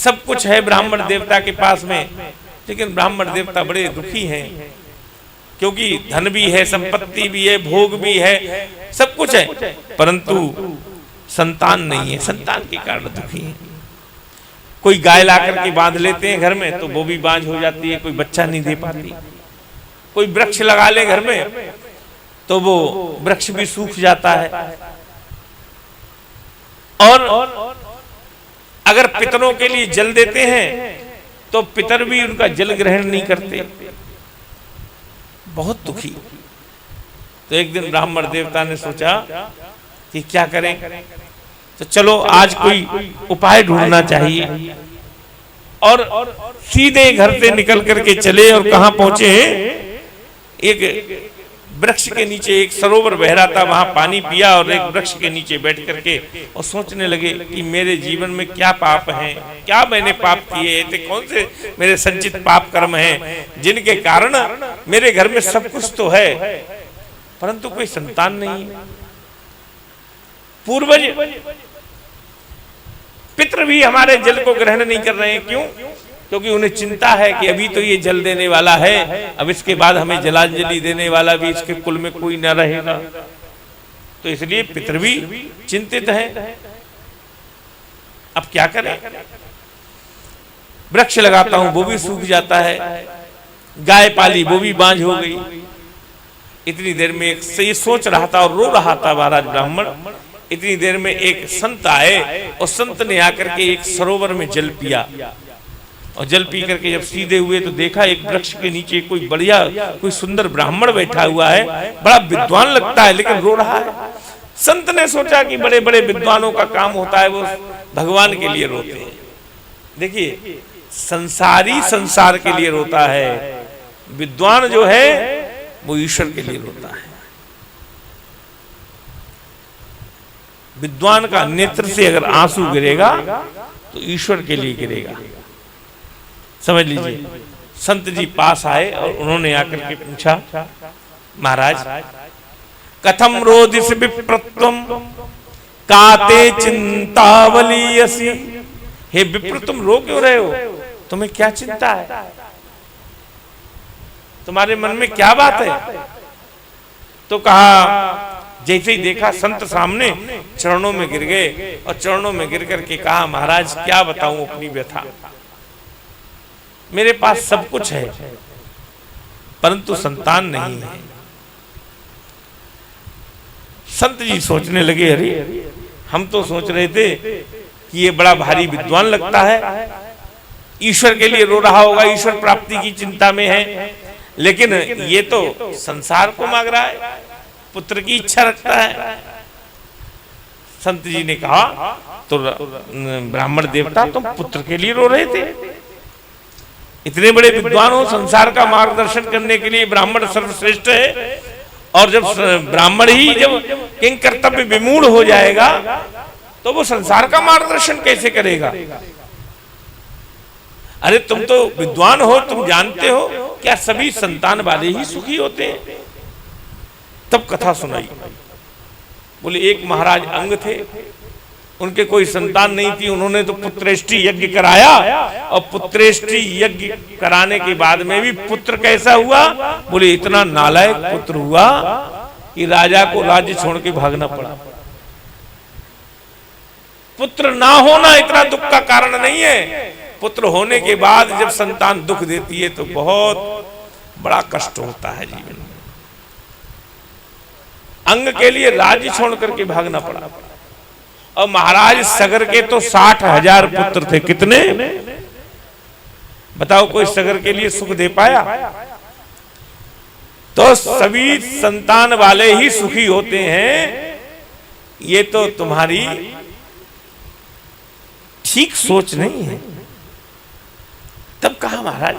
सब कुछ है ब्राह्मण देवता के पास में, लेकिन ब्राह्मण देवता बड़े दुखी हैं, क्योंकि धन भी है, संपत्ति भी है, भोग भी है, सब कुछ है, परंतु संतान नहीं है, संतान के कारण दुखी है। कोई गाय ला करके बांध लेते हैं घर में तो वो भी बांझ हो जाती है, कोई बच्चा नहीं दे पाती। कोई वृक्ष लगा ले घर में तो वो वृक्ष भी सूख जाता है। और अगर पितरों के लिए जल देते हैं तो पितर भी उनका जल ग्रहण नहीं करते, बहुत दुखी। तो एक दिन ब्राह्मण देवता ने सोचा कि क्या करें, तो चलो आज कोई उपाय ढूंढना चाहिए। और सीधे घर से निकल करके चले और कहां पहुंचे, एक वृक्ष के नीचे एक सरोवर बह रहा था, वहां पानी पिया और एक वृक्ष के नीचे बैठ करके और सोचने लगे कि मेरे जीवन में क्या पाप हैं, क्या मैंने पाप किए थे, कौन से मेरे संचित पाप कर्म हैं जिनके कारण मेरे घर में सब कुछ तो है परंतु कोई संतान नहीं है। पूर्वज पितृ भी हमारे जल को ग्रहण नहीं कर रहे हैं, क्यों? क्योंकि उन्हें चिंता है कि अभी तो ये जल देने वाला है, अब इसके बाद हमें जलांजलि देने वाला भी इसके कुल में कोई न रहेगा, तो इसलिए पितृ भी चिंतित हैं। अब क्या करें? वृक्ष लगाता हूं वो भी सूख जाता है, गाय पाली वो भी बांझ हो गई। इतनी देर में एक ये सोच रहा था और रो रहा था महाराज ब्राह्मण। इतनी देर में एक संत आए और संत ने आकर के एक सरोवर में जल पिया और जल पी करके जब सीधे हुए तो देखा एक वृक्ष के नीचे कोई बढ़िया कोई सुंदर ब्राह्मण बैठा हुआ है, बड़ा विद्वान लगता है लेकिन रो रहा है। संत ने सोचा कि बड़े बड़े विद्वानों का काम होता है वो भगवान के लिए रोते हैं। देखिए संसारी संसार के लिए रोता है, विद्वान जो है वो ईश्वर के लिए रोता है। विद्वान का नेत्र से अगर आंसू गिरेगा तो ईश्वर के लिए गिरेगा, समझ लीजिए। संत जी पास आए और उन्होंने आकर के पूछा, महाराज कथम रोदिस विप्रत्वम काते चिंतावलीयसी। हे विप्र तुम रो क्यों रहे हो, तुम्हें क्या चिंता है, तुम्हारे मन में क्या बात है? तो कहा, जैसे ही देखा संत सामने चरणों में गिर गए और चरणों में गिर करके कहा, महाराज क्या बताऊं अपनी व्यथा, मेरे पास सब कुछ है परंतु संतान नहीं है। संत जी सोचने लगे, अरे हम तो सोच रहे थे कि ये बड़ा भारी विद्वान लगता है, ईश्वर के लिए रो रहा होगा, ईश्वर प्राप्ति की चिंता में है, लेकिन ये तो संसार को मांग रहा है, पुत्र की इच्छा रखता है। संत जी ने कहा, तो ब्राह्मण देवता तुम पुत्र के लिए रो रहे थे? इतने बड़े विद्वान हो, संसार का मार्गदर्शन करने के लिए ब्राह्मण सर्वश्रेष्ठ है, और जब ब्राह्मण ही जब किंग कर्तव्य विमूढ़ हो जाएगा तो वो संसार का मार्गदर्शन कैसे करेगा? अरे तुम तो विद्वान हो, तुम जानते हो क्या सभी संतान वाले ही सुखी होते हैं? तब कथा सुनाई। बोले एक महाराज अंग थे, उनके कोई संतान नहीं थी, उन्होंने तो पुत्रेष्टि यज्ञ कराया और पुत्रेष्टि यज्ञ कराने के बाद में भी पुत्र कैसा हुआ? बोले इतना नालायक पुत्र हुआ कि राजा को राज्य छोड़ के भागना पड़ा। पुत्र ना होना इतना दुख का कारण नहीं है, पुत्र होने के बाद जब संतान दुख देती है तो बहुत बड़ा कष्ट होता है जीवन में। अंग के लिए राज्य छोड़ करके भागना पड़ा। और महाराज सगर के तो 60,000 पुत्र थे। कितने बताओ, कोई सगर के लिए सुख दे पाया? तो सभी संतान वाले ही सुखी होते हैं, ये तो तुम्हारी ठीक सोच नहीं है। तब कहा महाराज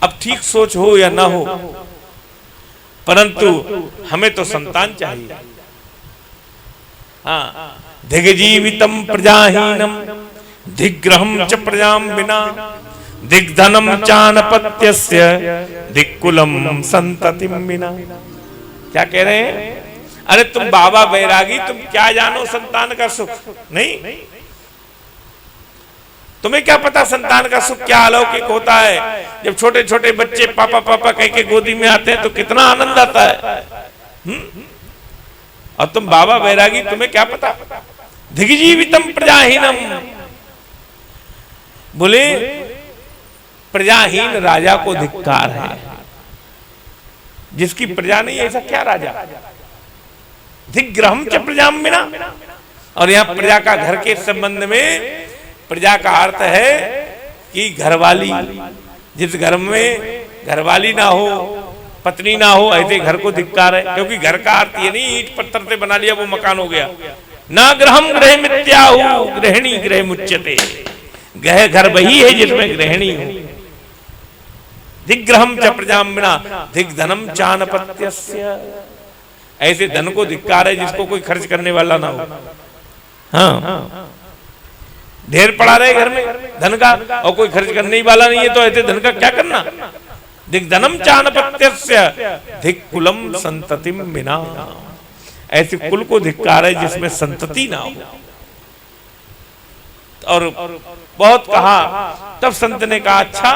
अब ठीक सोच हो या ना हो, परंतु हमें तो संतान चाहिए। हाँ, दिग्जीवितम प्रजाहीनम दिग्ग्रहम च प्रजाम बिना दिग्धनम चानपत्यस्य दिक्कुलम संततिम बिना। क्या कह रहे हैं? अरे तुम बाबा बैरागी, तुम क्या जानो संतान का सुख? नहीं, तुम्हें क्या पता संतान का सुख क्या अलौकिक होता है। जब छोटे छोटे बच्चे पापा पापा कह के गोदी में आते हैं तो कितना आनंद आता है। और तुम बाबा बैरागी, तुम्हें क्या पता। दिग्जीवितम प्रजाहीनम, बोले प्रजाहीन राजा को धिक्कार है। जिसकी प्रजा नहीं ऐसा क्या राजा। धिग्रहम च प्रजाम बिना, और यहाँ प्रजा का घर के संबंध में प्रजा का अर्थ है कि घरवाली। जिस घर में घरवाली ना हो, पत्नी ना हो, ऐसे घर को धिक्कार है। क्योंकि घर का अर्थ ये नहीं ईंट पत्थर से बना लिया वो मकान हो गया। ना ग्रहम ग्रह मित्याहु गृहिणी गृह मुच्यते, गृह घर वही है जिसमें गृहिणी हो। दिग्ग्रहम च प्रजाम बिना दिग्धनम चानपत्यस्य, ऐसे धन को धिक्कार है जिसको कोई खर्च करने वाला ना हो। हाँ, ढेर पड़ा रहे घर में धन का और कोई खर्च करने वाला नहीं है तो ऐसे धन का क्या करना। दिग्धनम चानपत्यस्य धिक्कुलम संततिम बिना, ऐसे कुल को धिक्कार है जिसमें संतति ना हो। और बहुत कहा, तब संत ने कहा अच्छा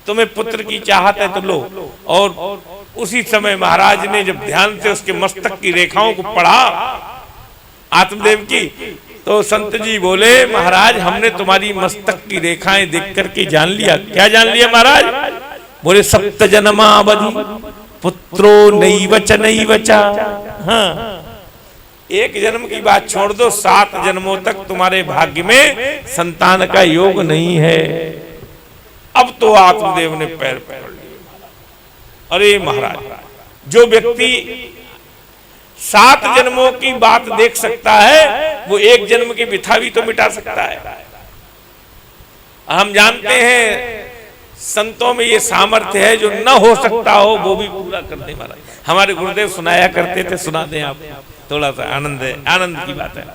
तुम्हें पुत्र की चाहत है तो लो। और उसी समय महाराज ने जब ध्यान से उसके मस्तक की रेखाओं को पढ़ा आत्मदेव की, तो संत जी बोले महाराज हमने तुम्हारी मस्तक की रेखाएं देख करके जान लिया। क्या जान लिया महाराज? बोले सप्त जन्मावधि पुत्रो नैवच नैवचा। हाँ, एक जन्म की बात छोड़ दो, 7 जन्मों तक तुम्हारे भाग्य में संतान का योग नहीं है। अब तो आत्मदेव ने पैर पकड़ लिए। अरे महाराज, जो व्यक्ति 7 जन्मों की बात देख सकता है वो एक जन्म की व्यथा भी तो मिटा सकता है। हम जानते हैं संतों में ये सामर्थ्य है, जो न हो सकता हो वो भी पूरा करने वाला। हमारे गुरुदेव सुनाया करते थे, सुना दें आप, थोड़ा सा आनंद है, आनंद की बात है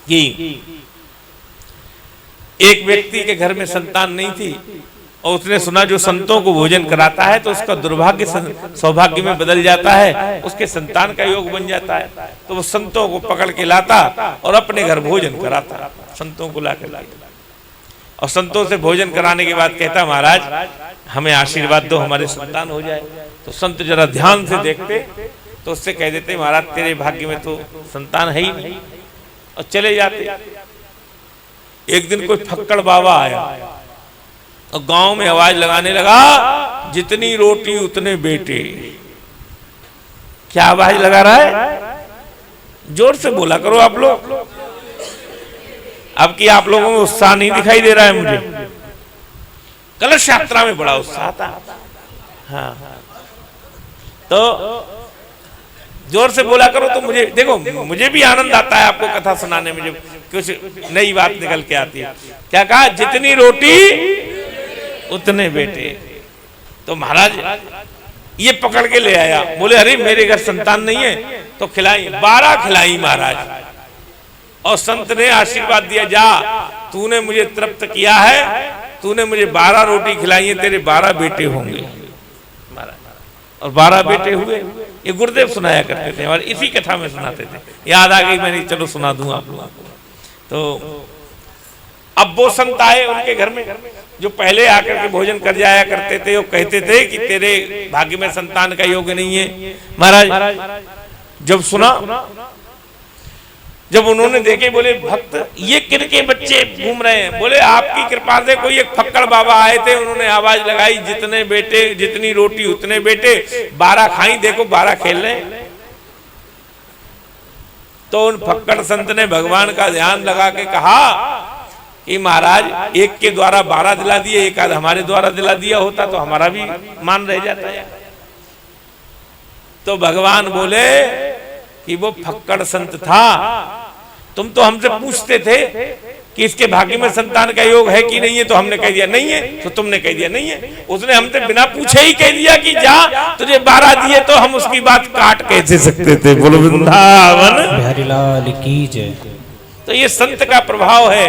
कि एक व्यक्ति के घर में संतान नहीं थी और उसने सुना जो संतों को भोजन कराता है तो उसका दुर्भाग्य सौभाग्य में बदल जाता है, उसके संतान का योग बन जाता है। तो वो संतों को पकड़ के लाता और अपने घर भोजन कराता, संतों को ला कर लाता। और संतों से भोजन कराने के बाद कहता महाराज हमें आशीर्वाद दो, हमारे संतान हो जाए। तो संत जरा ध्यान से देखते तो उससे कह देते महाराज तेरे भाग्य में तो संतान है ही नहीं, और चले जाते। एक दिन कोई फक्कड़ बाबा आया और गांव में आवाज लगाने लगा जितनी रोटी उतने बेटे। क्या आवाज लगा रहा है? जोर से बोला करो आप लोग। अब कि आप लोगों में उत्साह नहीं दिखाई दे रहा है मुझे। कलश यात्रा में बड़ा उत्साह था। हाँ, तो जोर से बोला करो तो मुझे देखो, मुझे भी आनंद आता है आपको कथा सुनाने में जब कुछ नई बात निकल के आती है। क्या कहा? जितनी रोटी उतने बेटे। तो महाराज ये पकड़ के ले आया, बोले अरे मेरे घर संतान नहीं है तो खिलाई। 12 खिलाई महाराज, और संत ने आशीर्वाद दिया जा तूने मुझे तृप्त किया है, तूने मुझे 12 रोटी खिलाई है, तेरे 12 बेटे होंगे। और 12 बेटे हुए। ये गुरुदेव सुनाया करते थे और इसी कथा में सुनाते थे। याद आ गई, मैंने चलो सुना दूं आप लोगों को। तो अब वो संत आए उनके घर में जो पहले आकर के भोजन कर जाया करते थे, वो कहते थे कि तेरे भाग्य में संतान का योग नहीं है। महाराज जब सुना, जब उन्होंने देखे, बोले भक्त ये किनके बच्चे घूम रहे हैं? बोले आपकी कृपा से कोई एक फक्कड़ बाबा आए थे, उन्होंने आवाज लगाई जितने बेटे जितनी रोटी उतने बेटे। 12 खाई, देखो 12 खेल रहे हैं। तो उन फक्कड़ संत ने भगवान का ध्यान लगा के कहा कि महाराज एक के द्वारा 12 दिला दिए, एक आध हमारे द्वारा दिला दिया होता तो हमारा भी मान रह जाता है। तो भगवान बोले कि वो फक्कड़ संत था, तुम तो हमसे पूछते थे कि इसके भाग्य में संतान का योग है कि नहीं है, तो हमने कह दिया नहीं है, तो तुमने कह दिया नहीं है। उसने हमसे बिना पूछे ही कह दिया कि जा, तुझे 12 दिए तो हम उसकी बात काट कैसे सकते थे। बोलो वृंदावन बिहारी लाल की जय। तो ये संत का प्रभाव है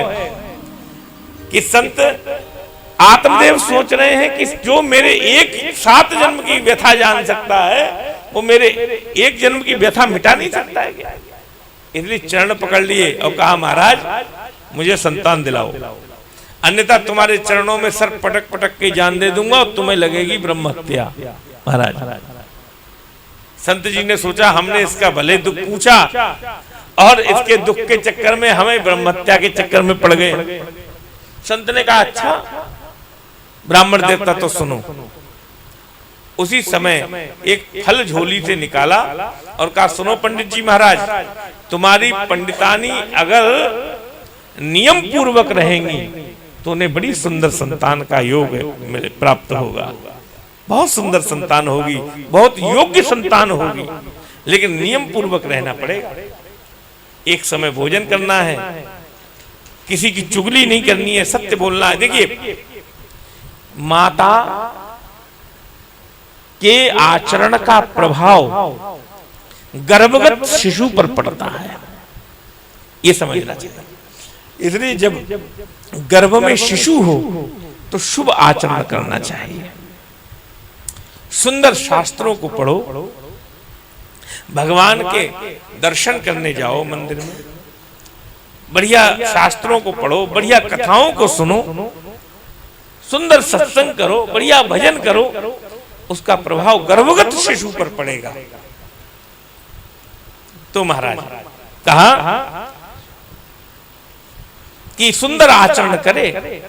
कि संत आत्मदेव सोच रहे हैं कि जो मेरे एक 7 जन्म की व्यथा जान सकता है वो मेरे एक जन्म की व्यथा मिटा नहीं सकता है क्या? इसलिए चरण पकड़ लिए और कहा महाराज मुझे संतान दिलाओ, अन्यथा तुम्हारे चरणों में सर पटक पटक के जान दे दूंगा और तुम्हें लगेगी ब्रह्म हत्या। महाराज संत जी ने सोचा हमने इसका भले दुख पूछा और इसके दुख के चक्कर में हमें ब्रह्म हत्या के चक्कर में पड़ गए। संत ने कहा अच्छा ब्राह्मण देवता तो सुनो। उसी समय एक फल झोली से निकाला और कहा सुनो पंडित जी महाराज, तुम्हारी पंडितानी अगर नियम पूर्वक रहेंगी तो उन्हें बड़ी सुंदर संतान का योग प्राप्त होगा, बहुत सुंदर संतान होगी, बहुत योग्य संतान होगी, लेकिन नियम पूर्वक रहना पड़ेगा। एक समय भोजन करना है, किसी की चुगली नहीं करनी है, सत्य बोलना है। देखिए माता के आचरण का प्रभाव गर्भगत शिशु पर पड़ता है, ये समझना चाहिए। इसलिए जब गर्भ में शिशु हो तो शुभ आचरण करना चाहिए, सुंदर शास्त्रों को पढ़ो, भगवान के दर्शन करने जाओ मंदिर में, बढ़िया शास्त्रों को पढ़ो, बढ़िया कथाओं को सुनो, सुंदर सत्संग करो, बढ़िया भजन करो, उसका प्रभाव गर्भगत शिशु पर पड़ेगा। तो महाराज कहा कि सुंदर आचरण करे